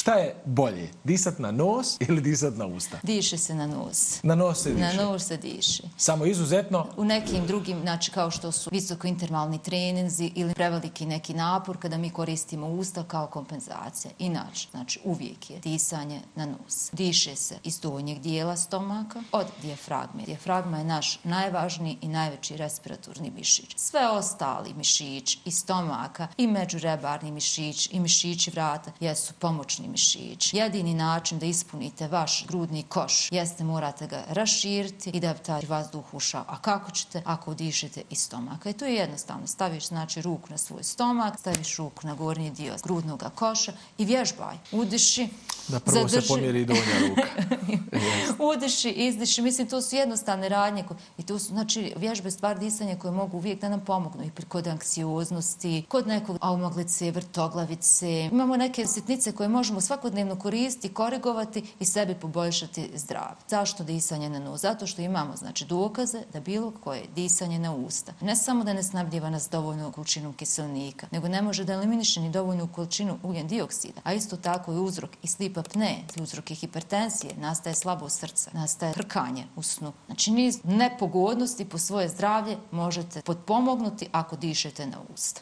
Šta je bolje? Disat na nos ili disat na usta? Diše se na nos. Na nos se diše? Na nos se diše. Samo izuzetno? U nekim drugim, znači kao što su visokointervalni treninzi ili preveliki neki napor kada mi koristimo usta kao kompenzacija. Inače, znači uvijek je disanje na nos. Diše se iz donjeg dijela stomaka od dijafragme. Dijafragma je naš najvažniji i najveći respiratorni mišić. Sve ostali mišići i stomaka i međurebarni mišić i mišići vrata jesu pomoćni mišići. Jedini način da ispunite vaš grudni koš jeste morate ga raširiti i da taj vazduh ušao. A kako ćete? Ako dišete iz stomaka. I to je jednostavno. Staviš znači ruku na svoj stomak, staviš ruku na gornji dio grudnog koša i vježbaj. Udiši, da prvo zadrži. Se pomjeri donja ruka. Udiši, izdiši. Mislim, to su jednostavne radnje. I to su, znači, vježbe, stvar disanja koje mogu uvijek da nam pomognu. I kod anksioznosti, kod nekog aumoglice, vrtoglavice. Imamo neke sitnice koje možemo svakodnevno koristiti, korigovati i sebi poboljšati zdravlje. Zašto disanje na nos? Zato što imamo, znači, dokaze da bilo koje disanje na usta. Ne samo da ne snabdijeva nas dovoljnu količinu kiselnika, nego ne može da eliminiše ni dovoljnu količinu ugljen dioksida. A isto tako je uzrok i sleep apnea, uzrok i hipertenzije, nastaje slabost srca, nastaje hrkanje u snu. Znači, niz nepogodnosti po svoje zdravlje možete potpomognuti ako dišete na usta.